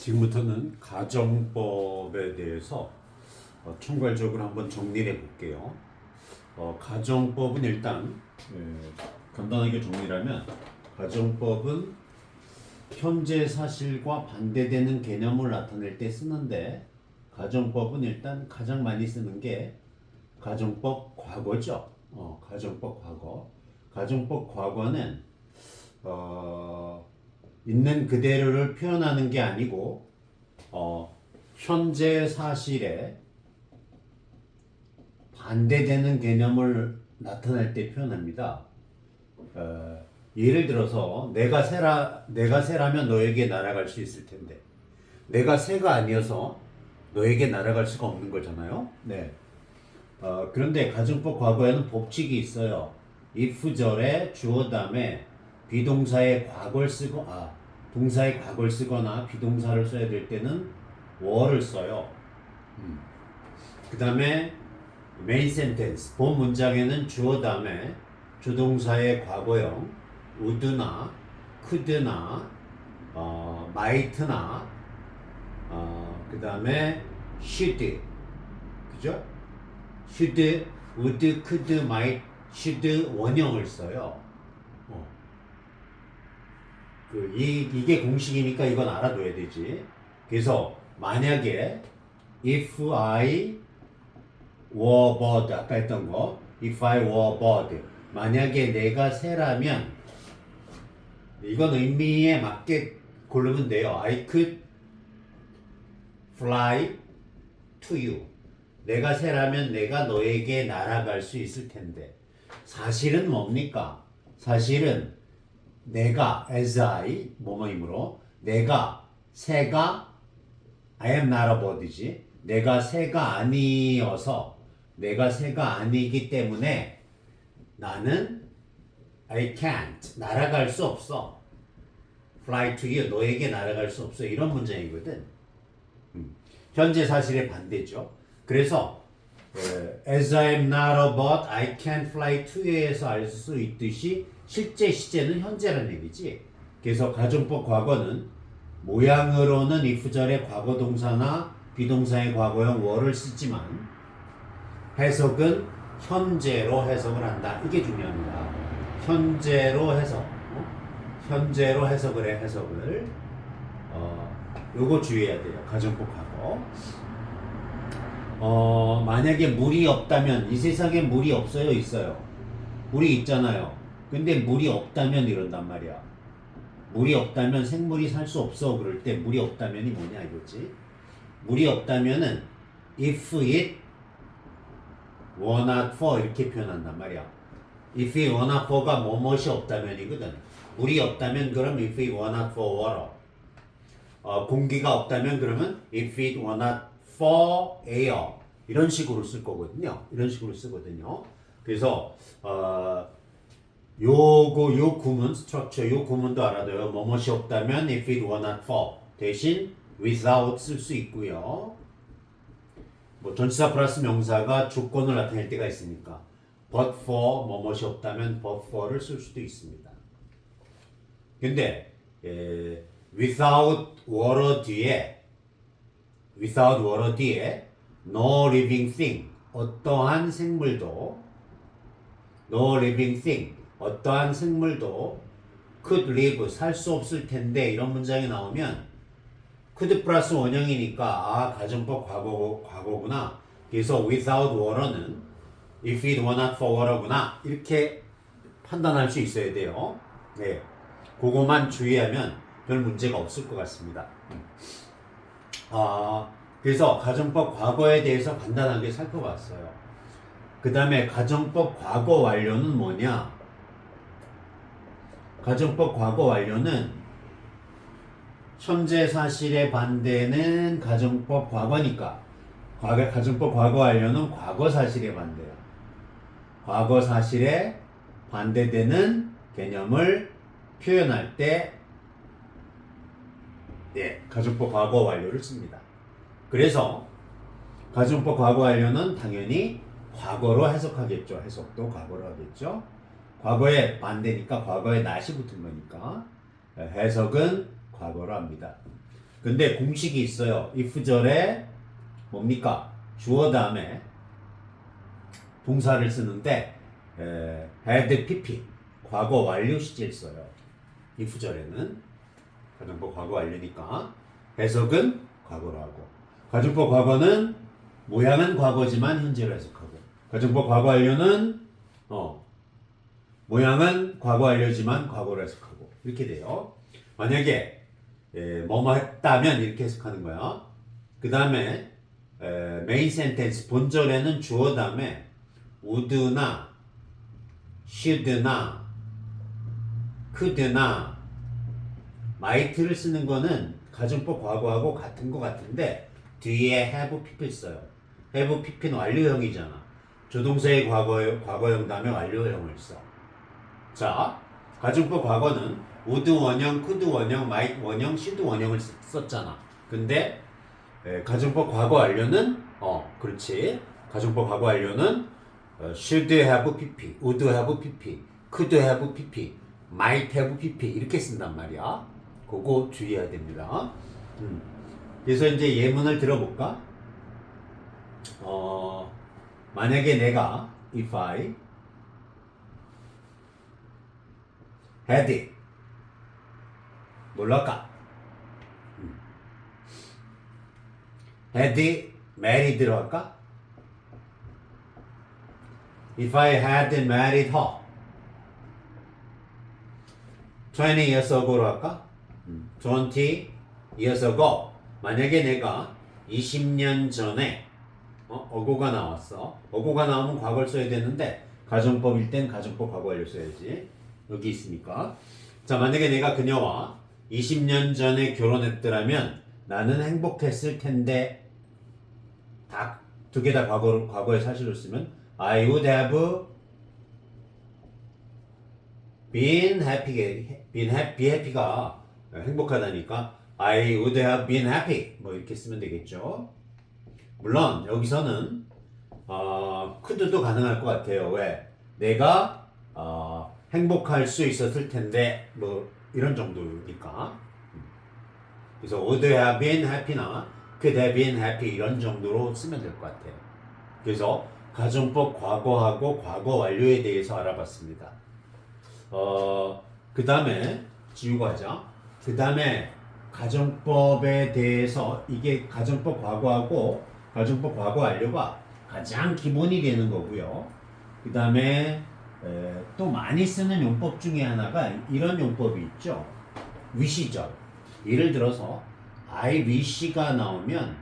지금부터는 가정법에 대해서 총괄적으로 한번 정리를 해볼게요. 가정법은 일단 간단하게 정리하면 가정법은 현재 사실과 반대되는 개념을 나타낼 때 쓰는데 가정법은 일단 가장 많이 쓰는 게 가정법 과거죠. 가정법 과거. 가정법 과거는 있는 그대로를 표현하는 게 아니고 현재 사실에 반대되는 개념을 나타낼 때 표현합니다. 예를 들어서 내가 새라면 너에게 날아갈 수 있을 텐데 내가 새가 아니어서 너에게 날아갈 수가 없는 거잖아요. 네. 그런데 가정법 과거에는 법칙이 있어요. if절에 주어 다음에 비동사의 과거를 쓰고 동사의 과거를 쓰거나 비동사를 써야 될 때는 were를 써요. 그 다음에 메인 센텐스 본 문장에는 주어 다음에 조동사의 과거형 would나 could나 might나 그 다음에 should 그죠? should, would, could, might, should 원형을 써요. 이게 공식이니까 이건 알아둬야 되지. 그래서 만약에 if I were bird 아까 했던 거 if I were bird 만약에 내가 새라면 이건 의미에 맞게 고르면 돼요. I could fly to you 내가 새라면 내가 너에게 날아갈 수 있을 텐데 사실은 뭡니까? 사실은 내가 as I 뭐뭐이므로 내가 새가 I am not a bird이지 내가 새가 아니어서 내가 새가 아니기 때문에 나는 I can't 날아갈 수 없어 fly to you 너에게 날아갈 수 없어 이런 문장이거든. 현재 사실의 반대죠. 그래서 as I am not a bird, I can fly to you에서 알 수 있듯이 실제 시제는 현재라는 얘기지. 그래서 가정법 과거는 모양으로는 if절의 과거 동사나 비동사의 과거형 were를 쓰지만 해석은 현재로 해석을 한다. 이게 중요합니다. 현재로 해석. 현재로 해석을 해 해석을. 요거 주의해야 돼요. 가정법 과거. 만약에 물이 없다면 이 세상에 물이 없어요, 있어요? 물이 있잖아요. 근데 물이 없다면 이런단 말이야. 물이 없다면 생물이 살 수 없어. 그럴 때 물이 없다면이 뭐냐 이거지. 물이 없다면은 if it were not for 이렇게 표현한단 말이야. if it were not for가 뭐뭇이 없다면이거든. 물이 없다면 그럼 if it were not for water. 공기가 없다면 그러면 if it were not for air 이런 식으로 쓸 거거든요. 이런 식으로 쓰거든요. 그래서 요 구문 스트럭처 요 구문도 알아둬요. 뭐뭇이 없다면 if it were not for 대신 without 쓸 수 있고요. 뭐 전치사 플러스 명사가 조건을 나타낼 때가 있으니까 but for 뭐뭇이 없다면 but for를 쓸 수도 있습니다. 근데 without water 뒤에 no living thing 어떠한 생물도 no living thing 어떠한 생물도 could live 살 수 없을 텐데 이런 문장이 나오면 could 플러스 원형이니까 가정법 과거구나. 그래서 without water는 if it were not for water구나 이렇게 판단할 수 있어야 돼요. 네, 그거만 주의하면 별 문제가 없을 것 같습니다. 그래서 가정법 과거에 대해서 간단하게 살펴봤어요. 그 다음에 가정법 과거 완료는 뭐냐? 가정법 과거 완료는 현재 사실의 반대는 가정법 과거니까 가정법 과거 완료는 과거 사실의 반대야. 과거 사실에 반대되는 개념을 표현할 때 가정법 과거 완료를 씁니다. 그래서 가정법 과거 완료는 당연히 과거로 해석하겠죠. 해석도 과거로 하겠죠. 과거의 반대니까 과거에 not이 붙은 거니까 해석은 과거로 합니다. 근데 공식이 있어요. if절에 뭡니까? 주어 다음에 동사를 쓰는데 had pp 과거 완료 시제를 써요. if절에는 가정법 과거 완료니까 해석은 과거로 하고 가정법 과거는 모양은 과거지만 현재로 해석하고 가정법 과거 완료는 모양은 과거 완료지만 과거로 해석하고 이렇게 돼요. 만약에 뭐뭐 했다면 이렇게 해석하는 거야. 그 다음에 메인 센텐스 본절에는 주어 다음에 would나 should나 could나 might를 쓰는 거는 가정법 과거하고 같은 거 같은데 뒤에 have pp를 써요. have pp는 완료형이잖아. 조동사의 과거형 다음에 완료형을 써. 자, 가정법 과거는 would 원형, could 원형, might 원형, should 원형을 썼잖아. 근데 가정법 과거 완료는 그렇지. 가정법 과거 완료는 should have pp, would have pp, could have pp, might have pp 이렇게 쓴단 말이야. 그거 주의해야 됩니다. 그래서 이제 예문을 들어볼까? 만약에 내가 if I had 뭘랄까? had married로 할까? If I had married her 20 years ago로 할까? 20 years ago 만약에 내가 20년 전에 어고가 나왔어. 어고가 나오면 과거를 써야 되는데 가정법일 땐 가정법 과거 완료 써야지. 여기 있으니까. 자, 만약에 내가 그녀와 20년 전에 결혼했더라면 나는 행복했을 텐데 다 두 개 다 과거의 사실로 쓰면 I would have been happy가 행복하다니까 I would have been happy 뭐 이렇게 쓰면 되겠죠. 물론 여기서는 could도 가능할 것 같아요. 왜? 내가 행복할 수 있었을 텐데 뭐 이런 정도니까. 그래서 would have been happy나 could have been happy 이런 정도로 쓰면 될 것 같아요. 그래서 가정법 과거하고 과거 완료에 대해서 알아봤습니다. 그 다음에 지우고 하자. 그 다음에 가정법에 대해서 이게 가정법 과거하고 가정법 과거 완료가 가장 기본이 되는 거고요. 그 다음에 또 많이 쓰는 용법 중에 하나가 이런 용법이 있죠. 위시절. 예를 들어서 I wish가 나오면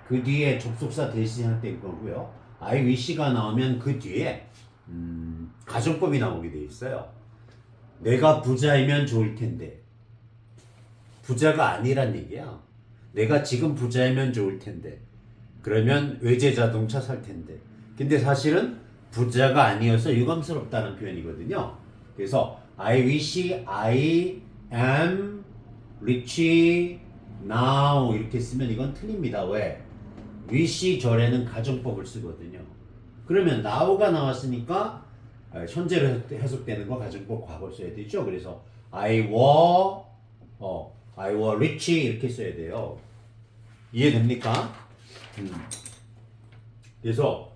그 뒤에 접속사 대신할 때 거고요. I wish가 나오면 그 뒤에 가정법이 나오게 돼 있어요. 내가 부자이면 좋을 텐데 부자가 아니란 얘기야. 내가 지금 부자이면 좋을 텐데 그러면 외제 자동차 살 텐데 근데 사실은 부자가 아니어서 유감스럽다는 표현이거든요. 그래서 I wish I am rich now 이렇게 쓰면 이건 틀립니다. 왜? wish 절에는 가정법을 쓰거든요. 그러면 now가 나왔으니까 현재로 해석되는 거 가정법 과거를 써야 되죠. 그래서 I were rich 이렇게 써야 돼요. 이해됩니까? 그래서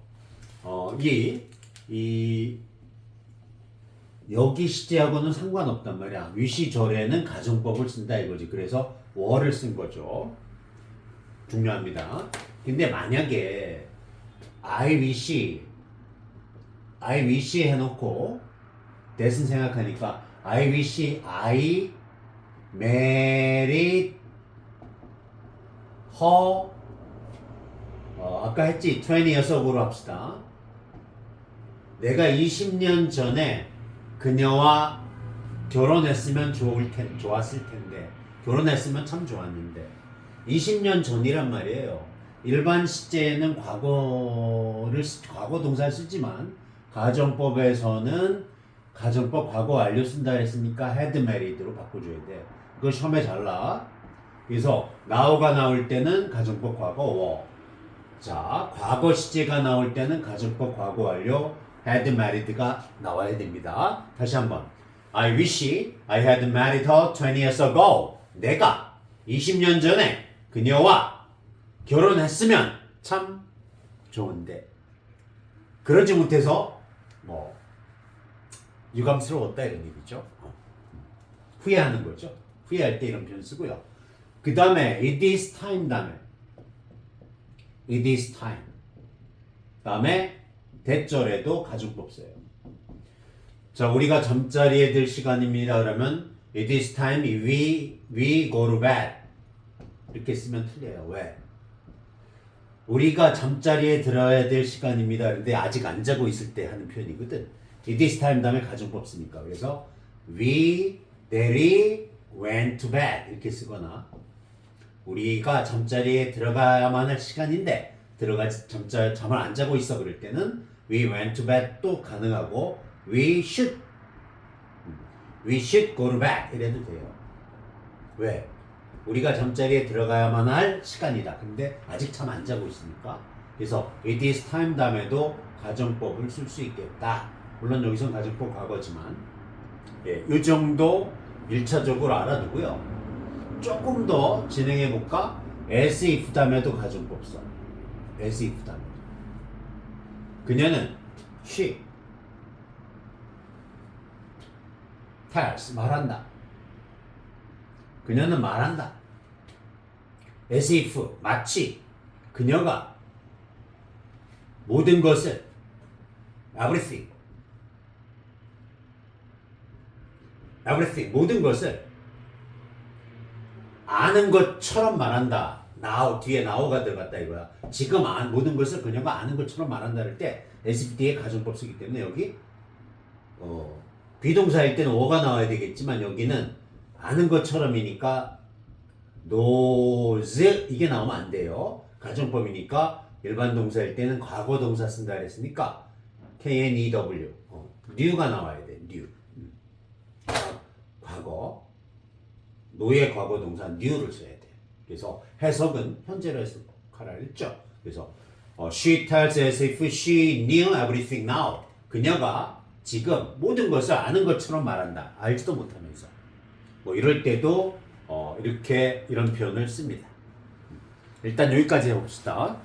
여기 시제하고는 상관없단 말이야. 위시절에는 가정법을 쓴다 이거지. 그래서 were를 쓴 거죠. 중요합니다. 근데 만약에 I wish 해놓고 that은 생각하니까 I wish I married her 아까 했지 20 years ago로 합시다. 내가 20년 전에 그녀와 결혼했으면 좋았을 텐데 결혼했으면 참 좋았는데 20년 전이란 말이에요. 일반 시제에는 과거 동사를 쓰지만 가정법에서는 가정법 과거 완료 쓴다 했으니까 had married로 바꿔줘야 돼. 그거 시험에 잘 나와. 그래서 now가 나올 때는 가정법 과거 were. 자, 과거 시제가 나올 때는 가정법 과거 완료 had married가 나와야 됩니다. 다시 한번. I wish I had married her 20 years ago. 내가 20년 전에 그녀와 결혼했으면 참 좋은데 그러지 못해서 뭐 유감스러웠다 이런 얘기죠. 후회하는 거죠. 후회할 때 이런 표현 쓰고요. 그 다음에 it is time 다음에 it is time 다음에 대절에도 가중법 써요. 자, 우리가 잠자리에 들 시간입니다. 그러면 it is time we go to bed 이렇게 쓰면 틀려요. 왜? 우리가 잠자리에 들어야 될 시간입니다. 그런데 아직 안 자고 있을 때 하는 표현이거든. it is time 다음에 가중법 쓰니까. 그래서 they went to bed 이렇게 쓰거나 우리가 잠자리에 들어가야만 할 시간인데 잠을 안 자고 있어 그럴 때는 we went to bed 또 가능하고 we should go to bed 이래도 돼요. 왜? 우리가 잠자리에 들어가야만 할 시간이다. 근데 아직 잠 안 자고 있으니까. 그래서 it is time 다음에도 가정법을 쓸 수 있겠다. 물론 여기선 가정법 과거지만 예, 이 정도 1차적으로 알아두고요. 조금 더 진행해 볼까? as if 다음에도 가정법 써. as if 다음에. 그녀는 she tells 말한다. 그녀는 말한다. as if 마치 그녀가 모든 것을 everything 모든 것을 아는 것처럼 말한다. now 뒤에 now가 들어갔다 이거야. 지금 모든 것을 그녀가 아는 것처럼 말한다 할 때 as if 뒤에 가정법 쓰기 때문에 여기 비동사일 때는 어가 나와야 되겠지만 여기는 아는 것처럼이니까 knows 이게 나오면 안 돼요. 가정법이니까 일반 동사일 때는 과거 동사 쓴다 그랬으니까 KNEW new가 나와야 돼. new 과거 노의 과거 동사 new를 써야 돼. 그래서 해석은 현재로 해석하라 했죠. 그래서 she tells as if she knew everything now. 그녀가 지금 모든 것을 아는 것처럼 말한다. 알지도 못하면서. 뭐 이럴 때도 이렇게 이런 표현을 씁니다. 일단 여기까지 해봅시다.